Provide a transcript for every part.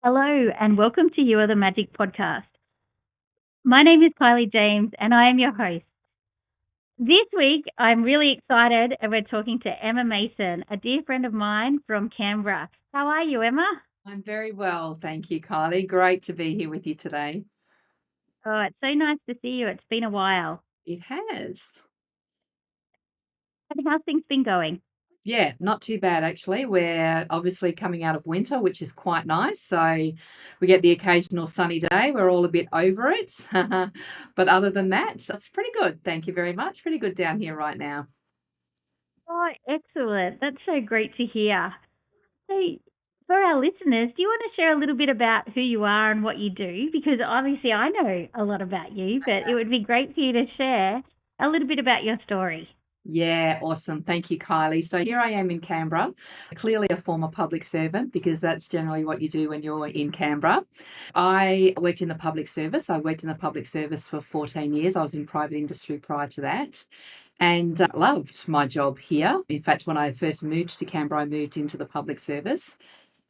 Hello, and welcome to You Are the Magic podcast. My name is Kylie James, and I am your host. This week, I'm really excited, and we're talking to Emma Mason, a dear friend of mine from Canberra. How are you, Emma? I'm very well, thank you, Kylie. Great to be here with you today. Oh, it's so nice to see you. It's been a while. It has. And how's things been going? Yeah, not too bad actually. We're obviously coming out of winter, which is quite nice. So we get the occasional sunny day. We're all a bit over it. But other than that, it's pretty good. Thank you very much. Pretty good down here right now. Oh, excellent. That's so great to hear. So, for our listeners, do you want to share a little bit about who you are and what you do? Because obviously I know a lot about you, but it would be great for you to share a little bit about your story. Yeah, awesome. Thank you, Kylie. So here I am in Canberra, clearly a former public servant because that's generally what you do when you're in Canberra. I worked in the public service. I worked in the public service for 14 years. I was in private industry prior to that and loved my job here. In fact, when I first moved to Canberra, I moved into the public service.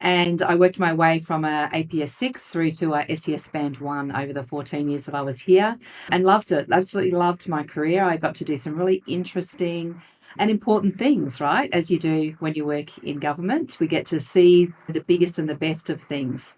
And I worked my way from a APS 6 through to a SES Band 1 over the 14 years that I was here and loved it. Absolutely loved my career. I got to do some really interesting and important things, right? As you do when you work in government, we get to see the biggest and the best of things.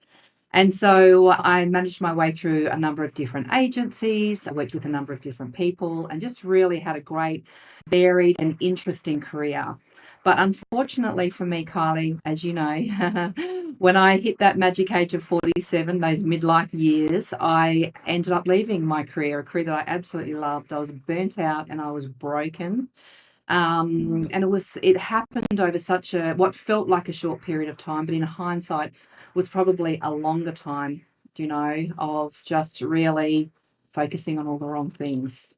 And so I managed my way through a number of different agencies. I worked with a number of different people and just really had a great, varied, and interesting career. But unfortunately for me, Kylie, as you know, when I hit that magic age of 47, those midlife years, I ended up leaving my career, a career that I absolutely loved. I was burnt out and I was broken. And it happened over such a what felt like a short period of time, but in hindsight was probably a longer time, of just really focusing on all the wrong things.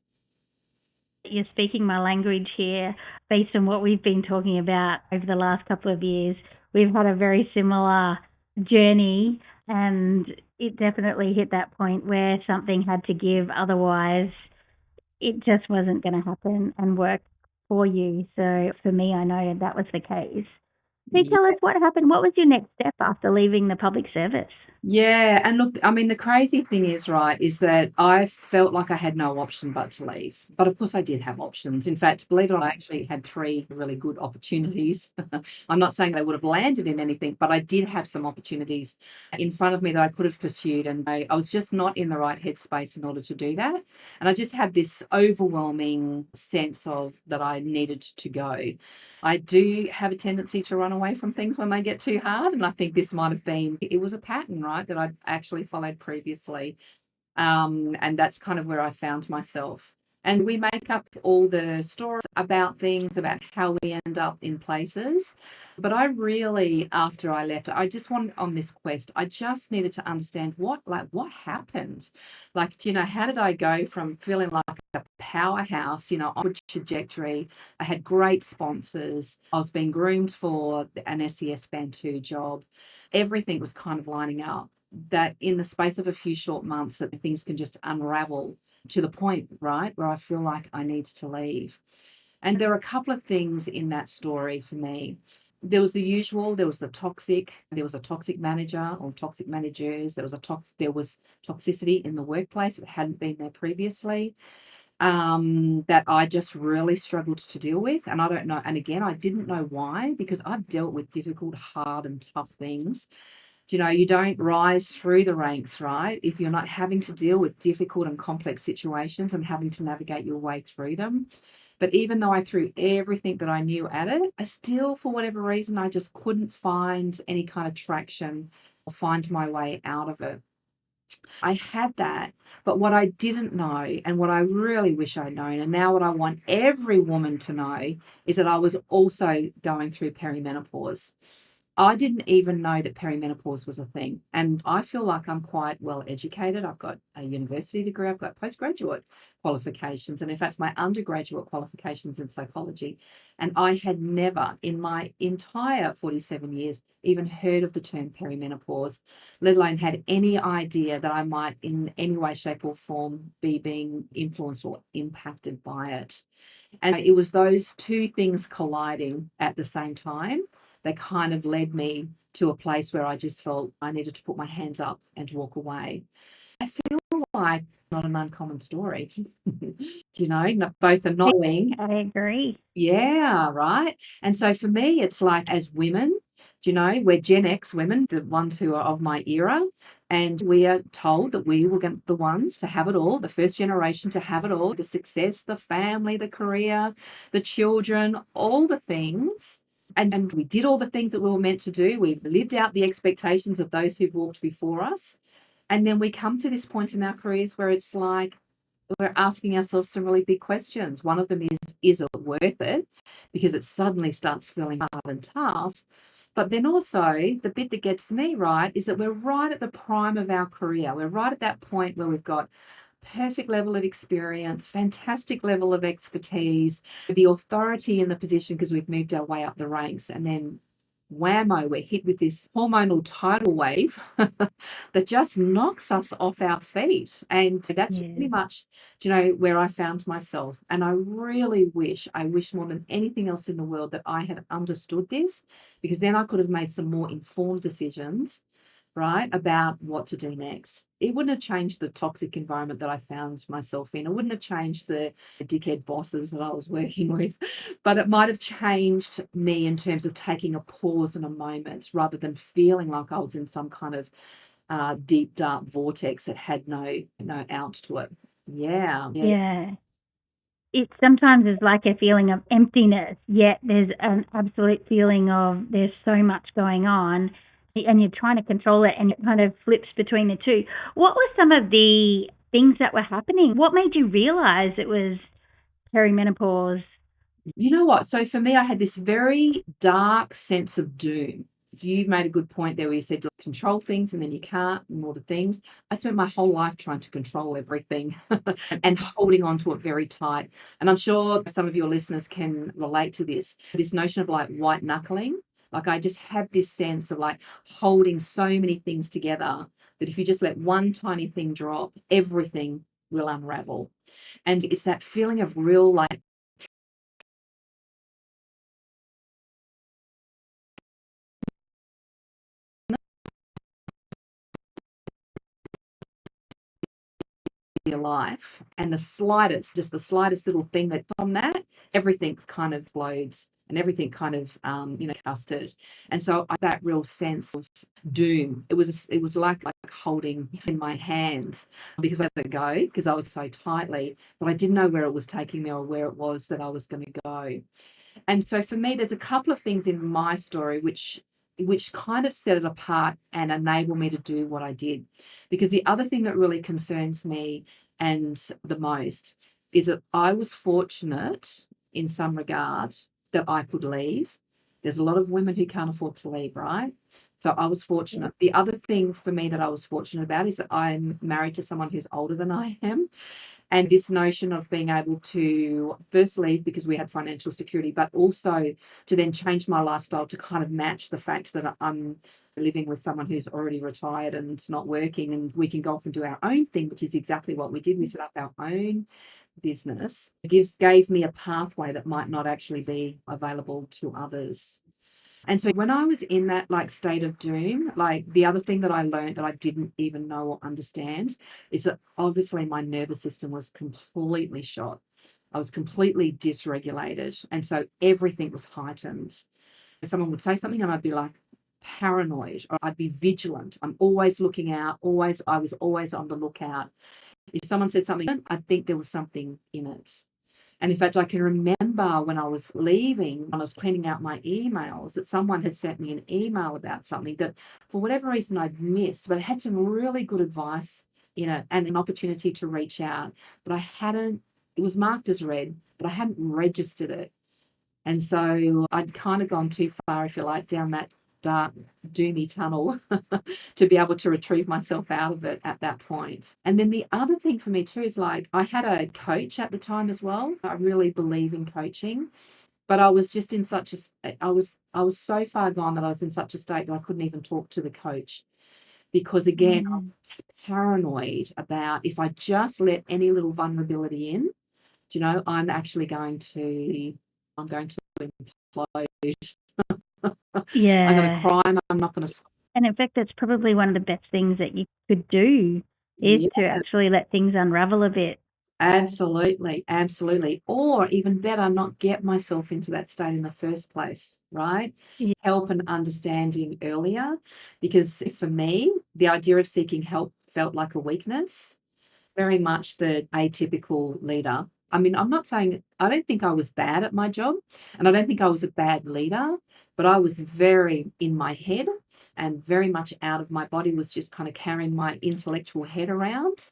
You're speaking my language here based on what we've been talking about over the last couple of years. We've had a very similar journey, and it definitely hit that point where something had to give. Otherwise, it just wasn't going to happen and work for you. So for me, I know that was the case. So tell us what happened. What was your next step after leaving the public service? Yeah, and look, I mean, the crazy thing is, right, is that I felt like I had no option but to leave. But of course, I did have options. In fact, believe it or not, I actually had three really good opportunities. I'm not saying they would have landed in anything, but I did have some opportunities in front of me that I could have pursued. And I was just not in the right headspace in order to do that. And I just had this overwhelming sense of that I needed to go. I do have a tendency to run away from things when they get too hard. And I think this might have been, it was a pattern, right, that I'd actually followed previously. And that's kind of where I found myself. And we make up all the stories about things, about how we end up in places. But I really, after I left, I just wanted on this quest, I just needed to understand what happened? Like, how did I go from feeling like a powerhouse, on a trajectory? I had great sponsors. I was being groomed for an SES Band 2 job. Everything was kind of lining up that in the space of a few short months that things can just unravel to the point, right, where I feel like I need to leave. And there are a couple of things in that story for me. There was the usual, there was there was a toxic manager or toxic managers, there was toxicity in the workplace that hadn't been there previously. That I just really struggled to deal with. And I don't know. And again, I didn't know why, because I've dealt with difficult, hard, and tough things. You don't rise through the ranks, right? If you're not having to deal with difficult and complex situations and having to navigate your way through them. But even though I threw everything that I knew at it, I still, for whatever reason, I just couldn't find any kind of traction or find my way out of it. I had that, but what I didn't know and what I really wish I'd known, and now what I want every woman to know, is that I was also going through perimenopause. I didn't even know that perimenopause was a thing. And I feel like I'm quite well educated. I've got a university degree, I've got postgraduate qualifications, and in fact, my undergraduate qualifications in psychology. And I had never in my entire 47 years even heard of the term perimenopause, let alone had any idea that I might in any way, shape, or form be being influenced or impacted by it. And it was those two things colliding at the same time that kind of led me to a place where I just felt I needed to put my hands up and walk away. I feel like not an uncommon story. Both are not doing. I agree. Yeah, right. And so for me, it's like as women, we're Gen X women, the ones who are of my era, and we are told that we were the ones to have it all, the first generation to have it all, the success, the family, the career, the children, all the things. And we did all the things that we were meant to do. We've lived out the expectations of those who've walked before us. And then we come to this point in our careers where it's like, we're asking ourselves some really big questions. One of them is it worth it? Because it suddenly starts feeling hard and tough. But then also, the bit that gets me right is that we're right at the prime of our career. We're right at that point where we've got perfect level of experience, fantastic level of expertise, the authority in the position because we've moved our way up the ranks. And then whammo, we're hit with this hormonal tidal wave that just knocks us off our feet. And that's Yeah. pretty much, where I found myself. And I wish more than anything else in the world that I had understood this, because then I could have made some more informed decisions, right, about what to do next. It wouldn't have changed the toxic environment that I found myself in. It wouldn't have changed the dickhead bosses that I was working with, but it might have changed me in terms of taking a pause and a moment rather than feeling like I was in some kind of deep, dark vortex that had no out to it. Yeah. Yeah. It sometimes is like a feeling of emptiness, yet there's an absolute feeling of there's so much going on, and you're trying to control it, and it kind of flips between the two. What were some of the things that were happening? What made you realize it was perimenopause? You know what? So for me, I had this very dark sense of doom. So you made a good point there where you said, look, control things and then you can't, and all the things. I spent my whole life trying to control everything and holding on to it very tight. And I'm sure some of your listeners can relate to this notion of like white knuckling. Like I just had this sense of like holding so many things together that if you just let one tiny thing drop, everything will unravel. And it's that feeling of real like your life, and just the slightest little thing that from that, everything kind of explodes and everything kind of custard. And so that real sense of doom, it was like holding in my hands, because I let it go because I was so tightly, but I didn't know where it was taking me or where it was that I was going to go. And so for me, there's a couple of things in my story which kind of set it apart and enable me to do what I did. Because the other thing that really concerns me and the most is that I was fortunate in some regard that I could leave. There's a lot of women who can't afford to leave, right? So I was fortunate. The other thing for me that I was fortunate about is that I'm married to someone who's older than I am. And this notion of being able to first leave because we had financial security, but also to then change my lifestyle to kind of match the fact that I'm living with someone who's already retired and not working, and we can go off and do our own thing, which is exactly what we did. We set up our own business. It gave me a pathway that might not actually be available to others. And so when I was in that like state of doom, like the other thing that I learned that I didn't even know or understand is that obviously my nervous system was completely shot. I was completely dysregulated. And so everything was heightened. Someone would say something and I'd be like paranoid, or I'd be vigilant. I'm always looking out, I was always on the lookout. If someone said something, I think there was something in it. And in fact, I can remember when I was leaving, when I was cleaning out my emails, that someone had sent me an email about something that for whatever reason I'd missed, but it had some really good advice in it and an opportunity to reach out. But it was marked as read, but I hadn't registered it. And so I'd kind of gone too far, if you like, down that dark, doomy tunnel to be able to retrieve myself out of it at that point. And then the other thing for me too is like I had a coach at the time as well. I really believe in coaching, but I was just in such I was so far gone that I was in such a state that I couldn't even talk to the coach, because again, I was paranoid about if I just let any little vulnerability in, I'm going to implode. I'm going to Yeah. cry and I'm not going to. And in fact, that's probably one of the best things that you could do is Yeah, to actually let things unravel a bit. absolutely, absolutely. Or even better, not get myself into that state in the first place, right? Yeah. Help and understanding earlier. Because for me, the idea of seeking help felt like a weakness. Very much the atypical leader. I mean, I'm not saying I don't think I was bad at my job, and I don't think I was a bad leader, but I was very in my head and very much out of my body, was just kind of carrying my intellectual head around.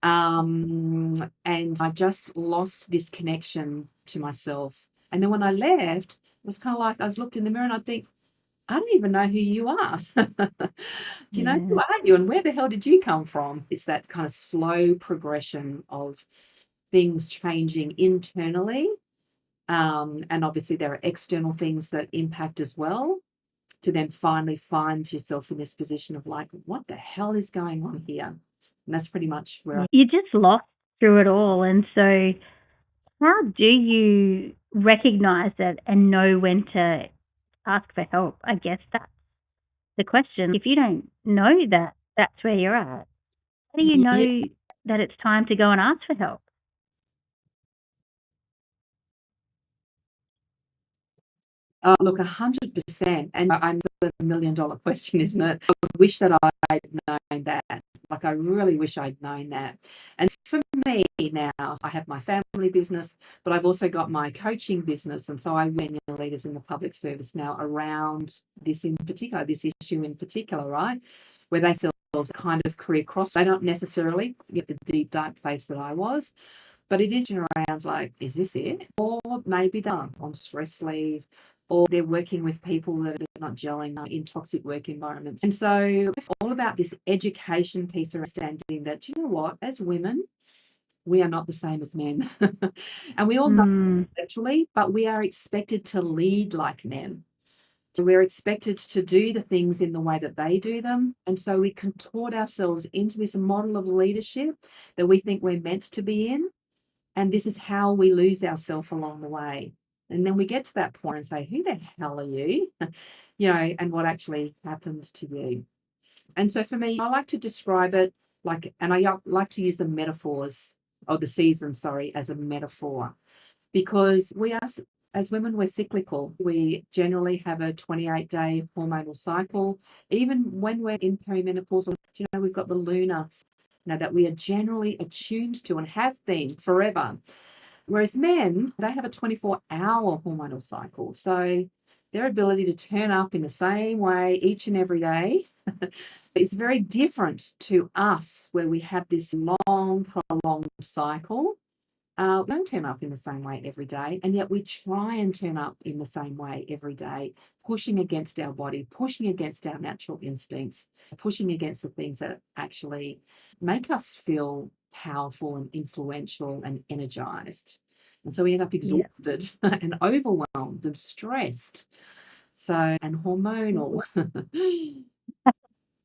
And I just lost this connection to myself. And then when I left, it was kind of like I was looked in the mirror and I think, I don't even know who you are. Do you know who Yeah. are you and where the hell did you come from? It's that kind of slow progression of things changing internally. And obviously, there are external things that impact as well, to then finally find yourself in this position of like, what the hell is going on here? And that's pretty much where You just lost through it all. And so, how do you recognize it and know when to ask for help? I guess that's the question. If you don't know that that's where you're at, how do you yeah, know that it's time to go and ask for help? look, 100%. And I know the $1 million question, isn't it? I wish that I'd known that. Like, I really wish I'd known that. And for me now, I have my family business, but I've also got my coaching business. And so I work with leaders in the public service now around this in particular, this issue in particular, right? Where they themselves kind of career cross. They don't necessarily get the deep, dark place that I was, but it is around like, is this it? Or maybe they're on stress leave, or they're working with people that are not gelling in toxic work environments. And so it's all about this education piece, understanding that, you know what, as women, we are not the same as men. And we all know Mm, intellectually, but we are expected to lead like men. So we're expected to do the things in the way that they do them. And so we contort ourselves into this model of leadership that we think we're meant to be in. And this is how we lose ourselves along the way. And then we get to that point and say, who the hell are you? And what actually happened to you. And so for me, I like to describe it like, and I like to use the metaphors, or the season, sorry, as a metaphor, because we are, as women, we're cyclical. We generally have a 28-day hormonal cycle. Even when we're in perimenopause, we've got the lunar, that we are generally attuned to and have been forever. Whereas men, they have a 24-hour hormonal cycle. So their ability to turn up in the same way each and every day is very different to us, where we have this long, prolonged cycle. We don't turn up in the same way every day, and yet we try and turn up in the same way every day, pushing against our body, pushing against our natural instincts, pushing against the things that actually make us feel powerful and influential and energized. And so we end up yeah. exhausted and overwhelmed and stressed. So, and hormonal.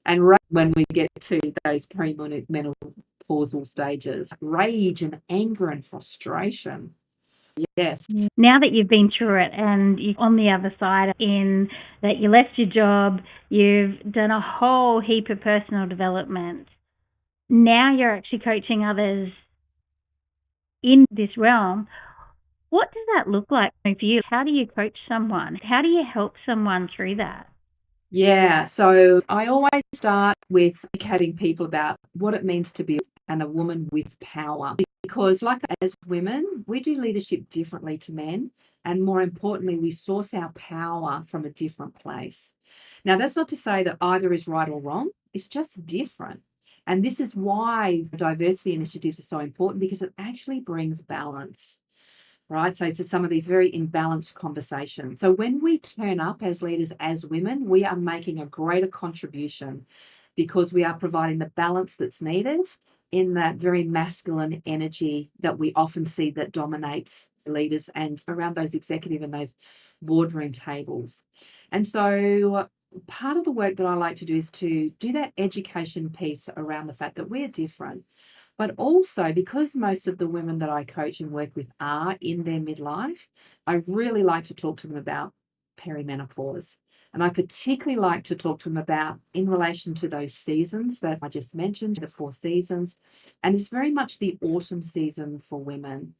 And when we get to those perimenopausal stages, rage and anger and frustration. Yes. Yeah. Now that you've been through it and you're on the other side, in that you left your job, you've done a whole heap of personal development. Now you're actually coaching others in this realm. What does that look like for you? How do you coach someone? How do you help someone through that? Yeah. So I always start with educating people about what it means to be a woman with power. Because, like, as women, we do leadership differently to men. And more importantly, we source our power from a different place. Now, that's not to say that either is right or wrong, it's just different. And this is why diversity initiatives are so important, because it actually brings balance, right? So to some of these very imbalanced conversations. So when we turn up as leaders, as women, we are making a greater contribution, because we are providing the balance that's needed in that very masculine energy that we often see that dominates leaders and around those executive and those boardroom tables. And so part of the work that I like to do is to do that education piece around the fact that we're different. But also, because most of the women that I coach and work with are in their midlife, I really like to talk to them about perimenopause. And I particularly like to talk to them about in relation to those seasons that I just mentioned, the 4 seasons. And it's very much the autumn season for women.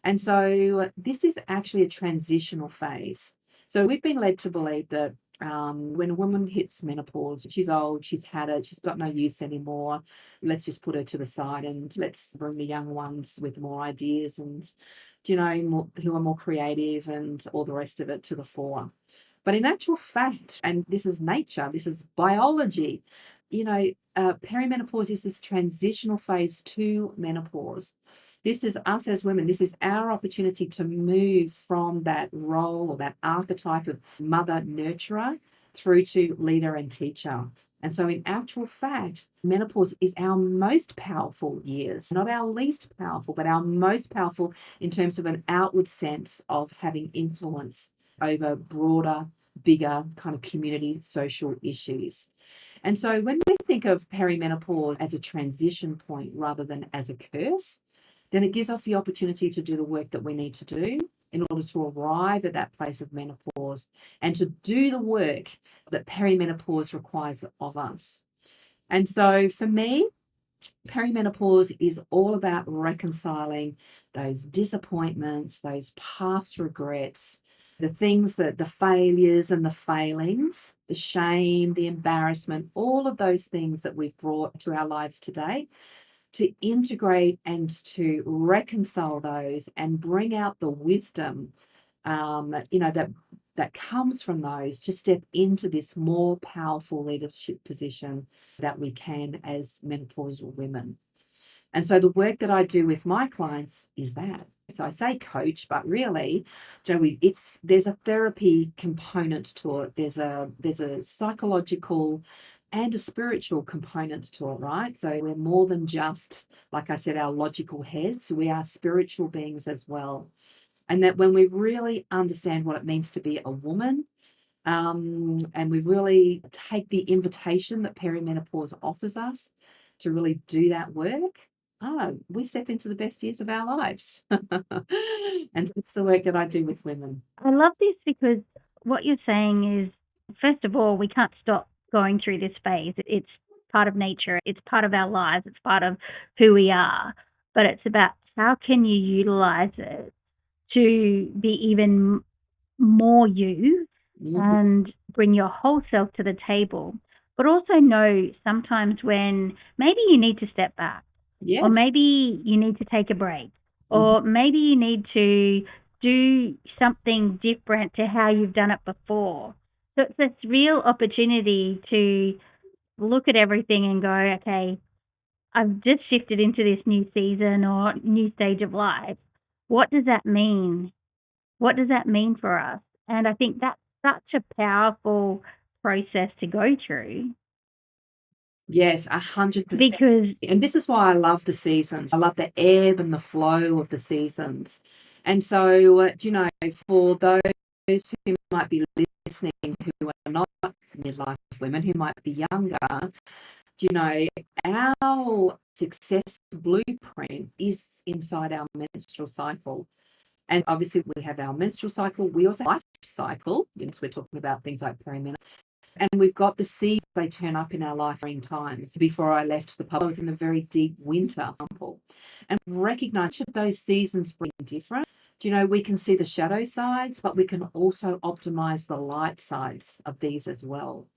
And so this is actually a transitional phase. So we've been led to believe that when a woman hits menopause, she's old, she's had it, she's got no use anymore. Let's just put her to the side and let's bring the young ones with more ideas and, who are more creative and all the rest of it to the fore. But in actual fact, and this is nature, this is biology, perimenopause is this transitional phase to menopause. This is us as women. This is our opportunity to move from that role or that archetype of mother nurturer through to leader and teacher. And so, in actual fact, menopause is our most powerful years, not our least powerful, but our most powerful in terms of an outward sense of having influence over broader, bigger kind of community social issues. And so, when we think of perimenopause as a transition point rather than as a curse, then it gives us the opportunity to do the work that we need to do in order to arrive at that place of menopause and to do the work that perimenopause requires of us. And so for me, perimenopause is all about reconciling those disappointments, those past regrets, the things that the failures and the failings, the shame, the embarrassment, all of those things that we've brought to our lives today, to integrate and to reconcile those and bring out the wisdom, that comes from those to step into this more powerful leadership position that we can as menopausal women. And so the work that I do with my clients is that. So I say coach, but really, Joey, there's a therapy component to it. There's a psychological and a spiritual component to it, right? So we're more than just, like I said, our logical heads. We are spiritual beings as well. And that when we really understand what it means to be a woman, and we really take the invitation that perimenopause offers us to really do that work, we step into the best years of our lives. And it's the work that I do with women. I love this because what you're saying is, first of all, we can't stop going through this phase. It's part of nature, it's part of our lives, it's part of who we are. But it's about how can you utilize it to be even more you and bring your whole self to the table. But also know sometimes when maybe you need to step back, Yes. or maybe you need to take a break, or maybe you need to do something different to how you've done it before. So it's this real opportunity to look at everything and go, okay, I've just shifted into this new season or new stage of life. What does that mean? What does that mean for us? And I think that's such a powerful process to go through Yes, 100%. because And this is why I love the seasons. I love the ebb and the flow of the seasons. And so, for those who might be listening who are not midlife women, who might be younger, our success blueprint is inside our menstrual cycle. And obviously, we have our menstrual cycle. We also have life cycle. So we're talking about things like perimenopause. And we've got the seasons, they turn up in our life in times. Before I left the pub, I was in a very deep winter, and recognize that those seasons bring different. We can see the shadow sides, but we can also optimize the light sides of these as well.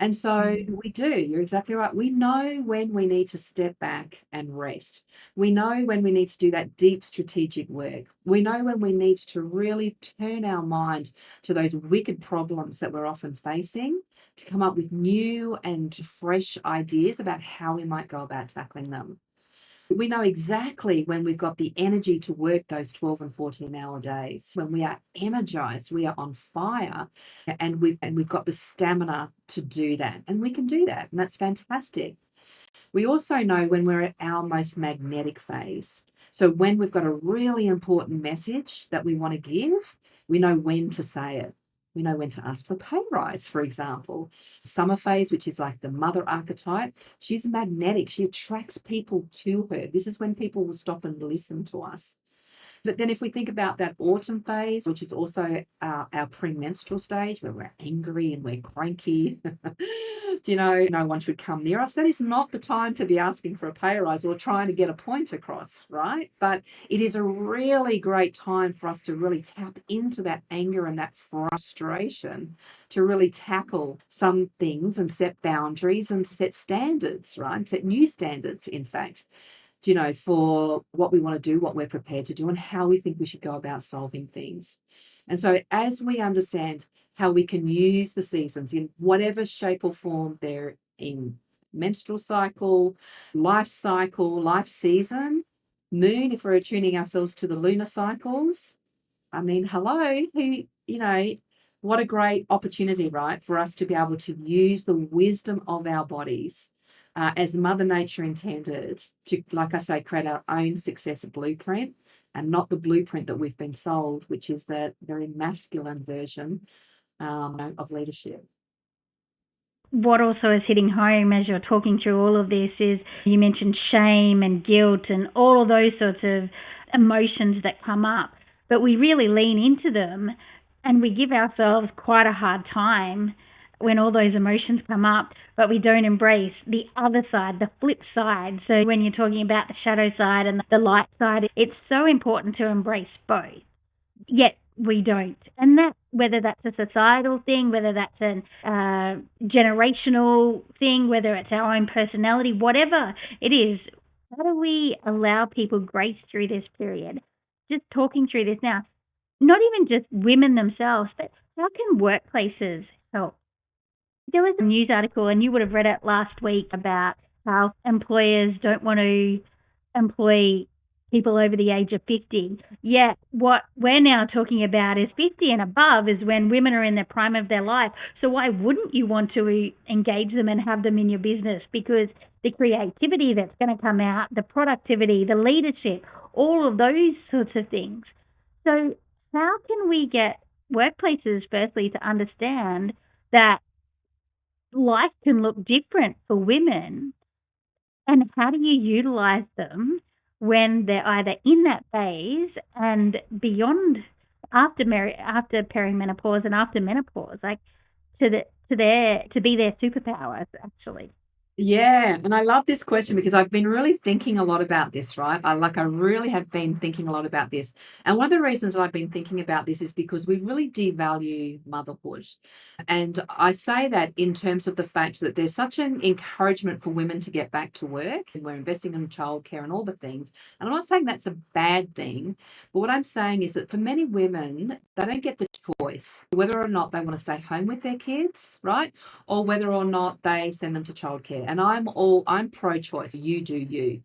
And so we do, you're exactly right. We know when we need to step back and rest. We know when we need to do that deep strategic work. We know when we need to really turn our mind to those wicked problems that we're often facing to come up with new and fresh ideas about how we might go about tackling them. We know exactly when we've got the energy to work those 12 and 14-hour days. When we are energized, we are on fire, and we've got the stamina to do that. And we can do that, and that's fantastic. We also know when we're at our most magnetic phase. So when we've got a really important message that we want to give, we know when to say it. We know when to ask for a pay rise, for example. Summer phase, which is like the mother archetype, she's magnetic. She attracts people to her. This is when people will stop and listen to us. But then if we think about that autumn phase, which is also our premenstrual stage where we're angry and we're cranky, do you know, no one should come near us. That is not the time to be asking for a pay rise or trying to get a point across, right? But it is a really great time for us to really tap into that anger and that frustration to really tackle some things and set boundaries and set standards, right? Set new standards, in fact, you know, for what we want to do, what we're prepared to do, and how we think we should go about solving things. And so, as we understand how we can use the seasons in whatever shape or form they're in, menstrual cycle, life season, moon, if we're attuning ourselves to the lunar cycles, I mean, hello, who, you know, what a great opportunity, right, for us to be able to use the wisdom of our bodies as Mother Nature intended to, like I say, create our own success blueprint and not the blueprint that we've been sold, which is that very masculine version of leadership. What also is hitting home as you're talking through all of this is you mentioned shame and guilt and all of those sorts of emotions that come up, but we really lean into them and we give ourselves quite a hard time when all those emotions come up, but we don't embrace the other side, the flip side. So when you're talking about the shadow side and the light side, it's so important to embrace both. Yet we don't. And that, whether that's a societal thing, whether that's a generational thing, whether it's our own personality, whatever it is, how do we allow people grace through this period? Just talking through this now, not even just women themselves, but how can workplaces help? There was a news article, and you would have read it last week, about how employers don't want to employ people over the age of 50. Yet what we're now talking about is 50 and above is when women are in the prime of their life. So why wouldn't you want to engage them and have them in your business? Because the creativity that's going to come out, the productivity, the leadership, all of those sorts of things. So how can we get workplaces, firstly, to understand that life can look different for women, and how do you utilize them when they're either in that phase and beyond, after perimenopause and after menopause, like to be their superpowers actually. Yeah, and I love this question because I've been really thinking a lot about this, right? I really have been thinking a lot about this. And one of the reasons that I've been thinking about this is because we really devalue motherhood. And I say that in terms of the fact that there's such an encouragement for women to get back to work, and we're investing in childcare and all the things. And I'm not saying that's a bad thing, but what I'm saying is that for many women, they don't get the choice whether or not they want to stay home with their kids, right? Or whether or not they send them to childcare. And I'm pro-choice. You do you.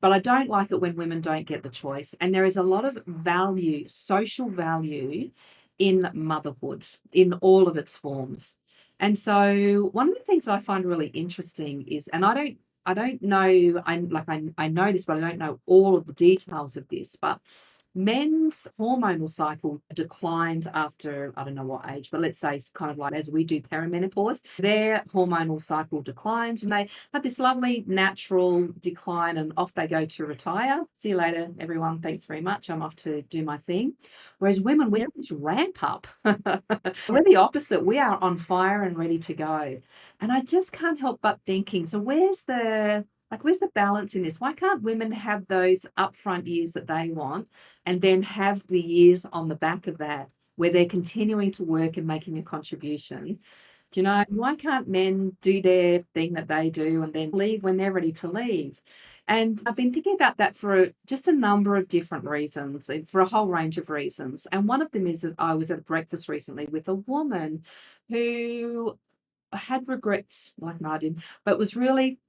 But I don't like it when women don't get the choice. And there is a lot of value, social value in motherhood in all of its forms. And so one of the things that I find really interesting is, and I don't know, I know this, but I don't know all of the details of this, but men's hormonal cycle declines after, I don't know what age, but let's say it's kind of like as we do perimenopause, their hormonal cycle declines and they have this lovely natural decline and off they go to retire. See you later, everyone. Thanks very much. I'm off to do my thing. Whereas women, we have this ramp up. We're the opposite. We are on fire and ready to go. And I just can't help but thinking, so where's the balance in this? Why can't women have those upfront years that they want and then have the years on the back of that where they're continuing to work and making a contribution? Do you know, why can't men do their thing that they do and then leave when they're ready to leave? And I've been thinking about that for just a number of different reasons, for a whole range of reasons. And one of them is that I was at breakfast recently with a woman who had regrets like I did, but was really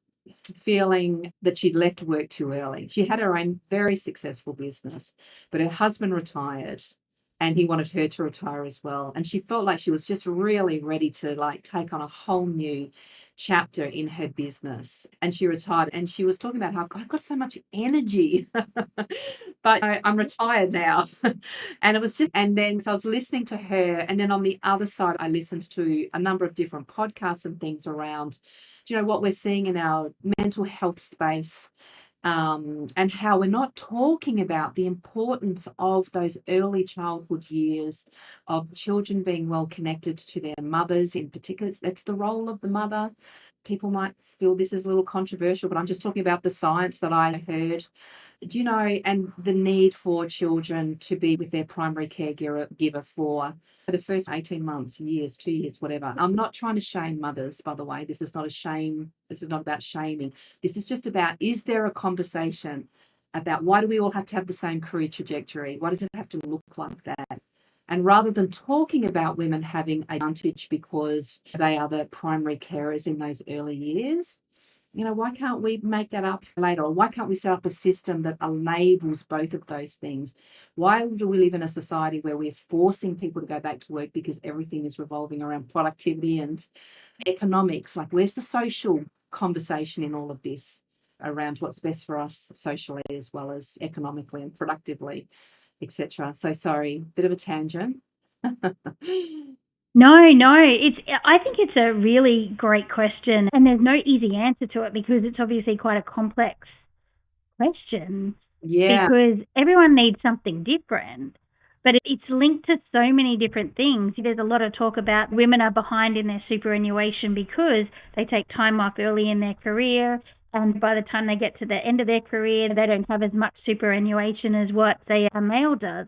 feeling that she'd left work too early. She had her own very successful business, but her husband retired and he wanted her to retire as well. And she felt like she was just really ready to like take on a whole new chapter in her business. And she retired and she was talking about how I've got so much energy, but I'm retired now. And it was just, and then so I was listening to her. And then on the other side, I listened to a number of different podcasts and things around, you know, what we're seeing in our mental health space and how we're not talking about the importance of those early childhood years of children being well connected to their mothers in particular. That's the role of the mother. People might feel this is a little controversial, but I'm just talking about the science that I heard. Do you know, and the need for children to be with their primary caregiver for the first 18 months, years, 2 years, whatever. I'm not trying to shame mothers, by the way. This is not a shame. This is not about shaming. This is just about, is there a conversation about why do we all have to have the same career trajectory? Why does it have to look like that? And rather than talking about women having advantage because they are the primary carers in those early years, why can't we make that up later? Or why can't we set up a system that enables both of those things? Why do we live in a society where we're forcing people to go back to work because everything is revolving around productivity and economics? Like, where's the social conversation in all of this around what's best for us socially as well as economically and productively, etc.? So sorry, bit of a tangent. No, I think it's a really great question, and there's no easy answer to it because it's obviously quite a complex question Yeah. because everyone needs something different, but it's linked to so many different things. There's a lot of talk about women are behind in their superannuation because they take time off early in their career, and by the time they get to the end of their career, they don't have as much superannuation as what, say, a male does.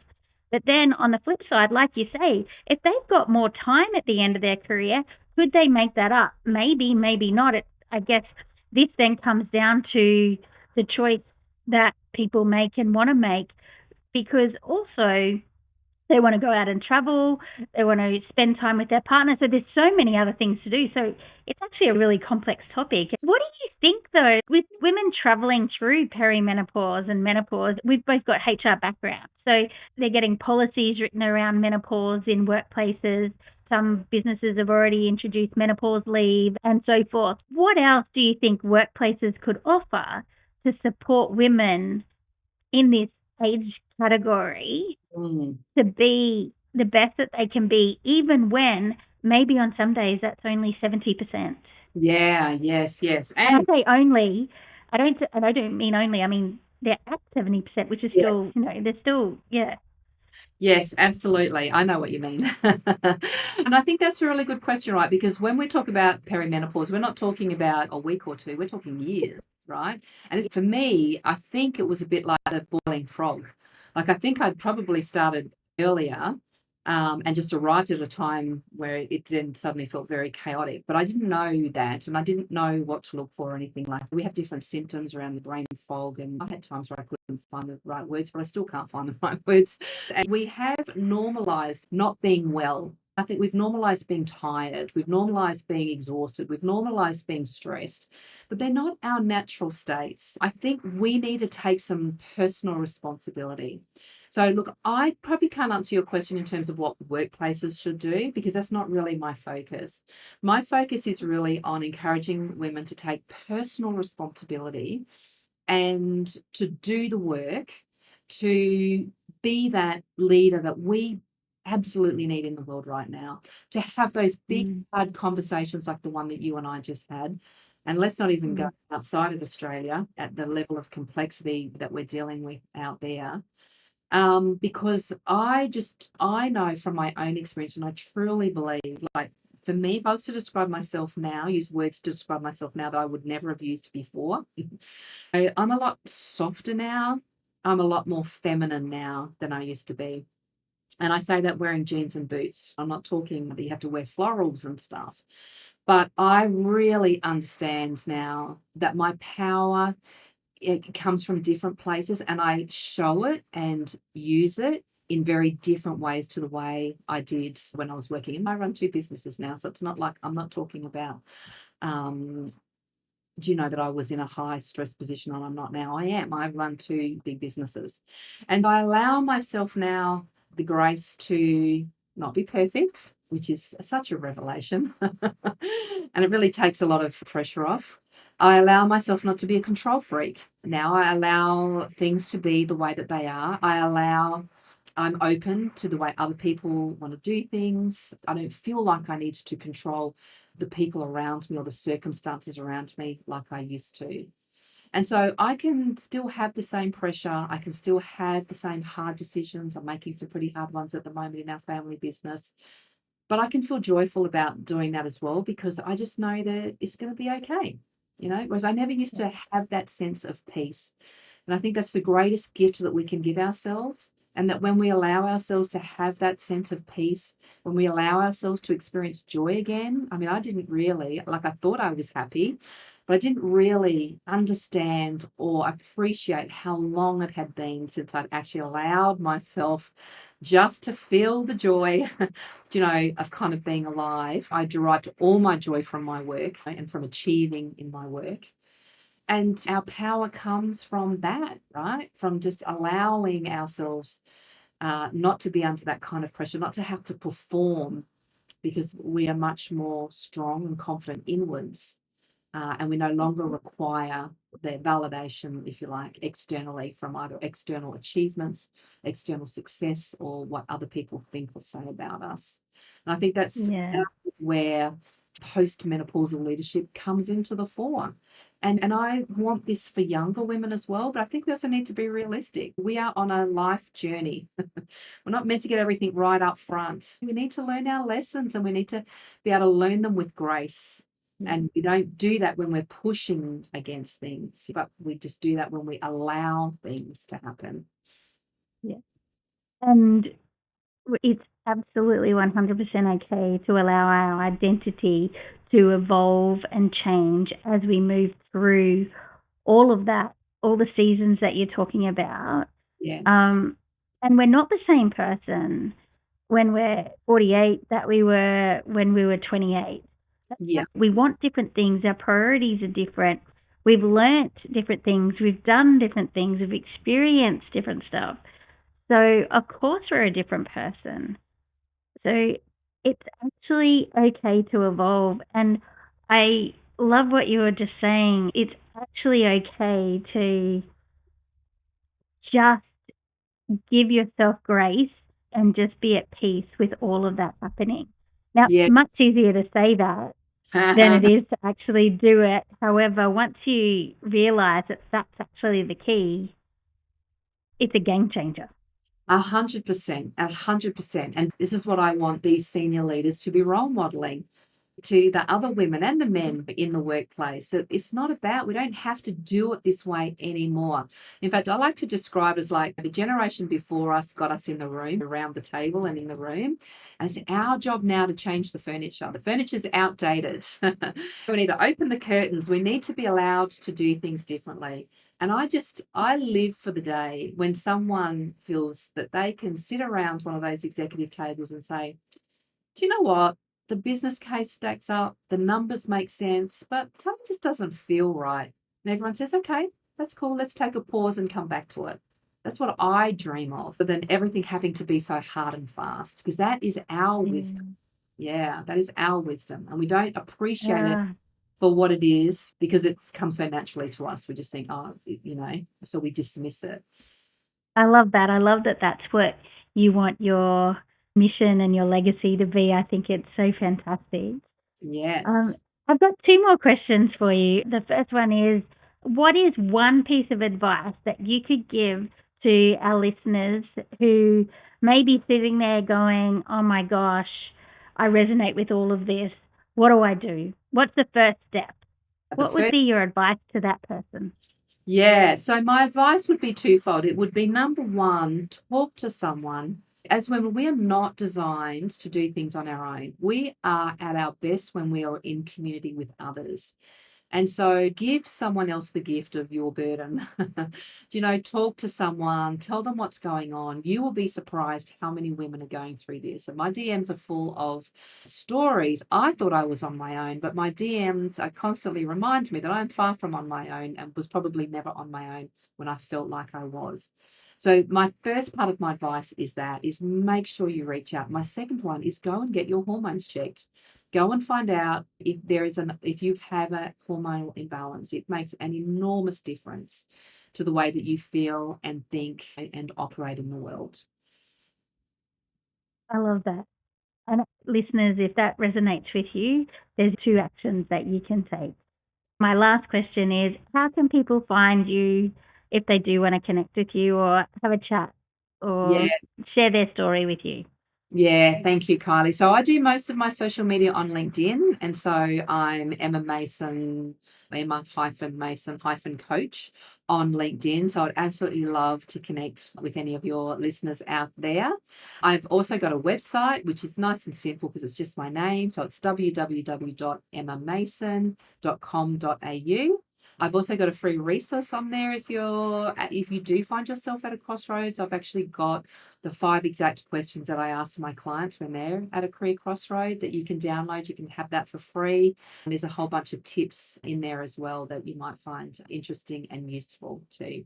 But then on the flip side, like you say, if they've got more time at the end of their career, could they make that up? Maybe, maybe not. I guess this then comes down to the choice that people make and want to make, because also they want to go out and travel, they want to spend time with their partner. So there's so many other things to do. So it's actually a really complex topic. What do you think, though, with women traveling through perimenopause and menopause? We've both got HR backgrounds. So they're getting policies written around menopause in workplaces. Some businesses have already introduced menopause leave and so forth. What else do you think workplaces could offer to support women in this age category to be the best that they can be, even when maybe on some days that's only 70%? Yeah, yes. And I say only, I don't mean only, I mean they're at 70%, which is Yes. still, they're still, yeah. Yes, absolutely. I know what you mean. And I think that's a really good question, right? Because when we talk about perimenopause, we're not talking about a week or two, we're talking years, right? And for me, I think it was a bit like the boiling frog. Like, I think I'd probably started earlier, and just arrived at a time where it then suddenly felt very chaotic. But I didn't know that, and I didn't know what to look for or anything like that. We have different symptoms around the brain fog, and I had times where I couldn't find the right words, but I still can't find the right words. And we have normalized not being well. I think we've normalized being tired. We've normalized being exhausted. We've normalized being stressed, but they're not our natural states. I think we need to take some personal responsibility. So, look, I probably can't answer your question in terms of what workplaces should do because that's not really my focus. My focus is really on encouraging women to take personal responsibility and to do the work to be that leader that we absolutely need in the world right now, to have those big, hard conversations like the one that you and I just had. And let's not even go outside of Australia at the level of complexity that we're dealing with out there. Because I know from my own experience, and I truly believe, like, for me, if I was to describe myself now, use words to describe myself now that I would never have used before, I'm a lot softer now. I'm a lot more feminine now than I used to be. And I say that wearing jeans and boots. I'm not talking that you have to wear florals and stuff. But I really understand now that my power, it comes from different places, and I show it and use it in very different ways to the way I did when I was working. And I run two businesses now, so it's not like I'm not talking about um, do you know that I was in a high stress position and I'm not now? I am. I run two big businesses. And I allow myself now the grace to not be perfect, which is such a revelation. And it really takes a lot of pressure off. I allow myself not to be a control freak. Now I allow things to be the way that they are. I'm open to the way other people want to do things. I don't feel like I need to control the people around me or the circumstances around me like I used to. And so I can still have the same pressure. I can still have the same hard decisions. I'm making some pretty hard ones at the moment in our family business. But I can feel joyful about doing that as well because I just know that it's going to be okay. Whereas I never used to have that sense of peace. And I think that's the greatest gift that we can give ourselves. And that when we allow ourselves to have that sense of peace, when we allow ourselves to experience joy again, I mean, I didn't really, like, I thought I was happy, but I didn't really understand or appreciate how long it had been since I'd actually allowed myself just to feel the joy, of kind of being alive. I derived all my joy from my work and from achieving in my work. And our power comes from that, right? From just allowing ourselves not to be under that kind of pressure, not to have to perform because we are much more strong and confident inwards. And we no longer require their validation, if you like, externally from either external achievements, external success, or what other people think or say about us. And I think that Yeah. is where post-menopausal leadership comes into the fore. And I want this for younger women as well, but I think we also need to be realistic. We are on a life journey. We're not meant to get everything right up front. We need to learn our lessons and we need to be able to learn them with grace. Yeah. And we don't do that when we're pushing against things, but we just do that when we allow things to happen. Yeah. And it's absolutely 100% okay to allow our identity to evolve and change as we move through all of that, all the seasons that you're talking about. Yes. And we're not the same person when we're 48 that we were when we were 28. Yeah. We want different things. Our priorities are different. We've learnt different things. We've done different things. We've experienced different stuff. So, of course, we're a different person. So, it's actually okay to evolve. And I love what you were just saying. It's actually okay to just give yourself grace and just be at peace with all of that happening. Now, Yeah. much easier to say that than it is to actually do it. However, once you realize that that's actually the key, it's a game changer. 100%, 100%. And this is what I want these senior leaders to be role modeling to the other women and the men in the workplace that it's not about, we don't have to do it this way anymore. In fact, I like to describe it as like the generation before us got us in the room, around the table and in the room. And it's our job now to change the furniture. The furniture's outdated. We need to open the curtains. We need to be allowed to do things differently. And I live for the day when someone feels that they can sit around one of those executive tables and say, do you know what? The business case stacks up, the numbers make sense, but something just doesn't feel right. And everyone says, okay, that's cool. Let's take a pause and come back to it. That's what I dream of, but then everything having to be so hard and fast, because that is our wisdom. Yeah. Yeah, that is our wisdom. And we don't appreciate it Uh, for what it is because it comes so naturally to us. We just think, oh, so we dismiss it. I love that. I love that that's what you want your mission and your legacy to be. I think it's so fantastic. Um, Yes. I've got two more questions for you. The first one is, what is one piece of advice that you could give to our listeners who may be sitting there going, oh my gosh, I resonate with all of this. What do I do? What's the first step? The What would first be your advice to that person? Yeah, so my advice would be twofold. It would be number one, talk to someone. As women, we are not designed to do things on our own. We are at our best when we are in community with others. And so give someone else the gift of your burden. Talk to someone, tell them what's going on. You will be surprised how many women are going through this. And my DMs are full of stories. I thought I was on my own, but my DMs are constantly remind me that I'm far from on my own and was probably never on my own when I felt like I was. So my first part of my advice is make sure you reach out. My second one is go and get your hormones checked. Go and find out if you have a hormonal imbalance. It makes an enormous difference to the way that you feel and think and operate in the world. I love that. And listeners, if that resonates with you, there's two actions that you can take. My last question is, how can people find you if they do want to connect with you or have a chat Yeah. or share their story with you? Yeah, thank you, Kylie. So I do most of my social media on LinkedIn, and so I'm Emma Mason, Emma hyphen Mason hyphen coach on LinkedIn. So I'd absolutely love to connect with any of your listeners out there. I've also got a website which is nice and simple because it's just my name. So it's www.emmamason.com.au. I've also got a free resource on there if you do find yourself at a crossroads. I've actually got the 5 exact questions that I ask my clients when they're at a career crossroad that you can download. You can have that for free. And there's a whole bunch of tips in there as well that you might find interesting and useful too.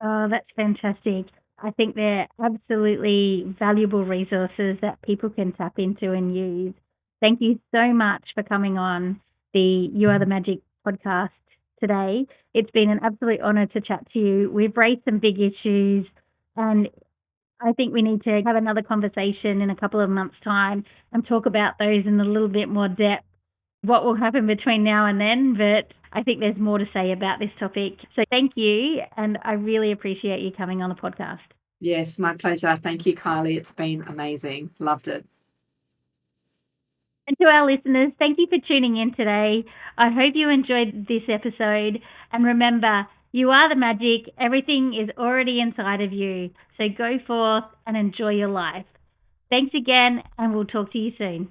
Oh, that's fantastic. I think they're absolutely valuable resources that people can tap into and use. Thank you so much for coming on the You Are the Magic podcast today. It's been an absolute honor to chat to you. We've raised some big issues, and I think we need to have another conversation in a couple of months' time and talk about those in a little bit more depth. What will happen between now and then, but I think there's more to say about this topic. So thank you, and I really appreciate you coming on the podcast. Yes, my pleasure. Thank you, Kylie. It's been amazing. Loved it. And to our listeners, thank you for tuning in today. I hope you enjoyed this episode. And remember, you are the magic. Everything is already inside of you. So go forth and enjoy your life. Thanks again, and we'll talk to you soon.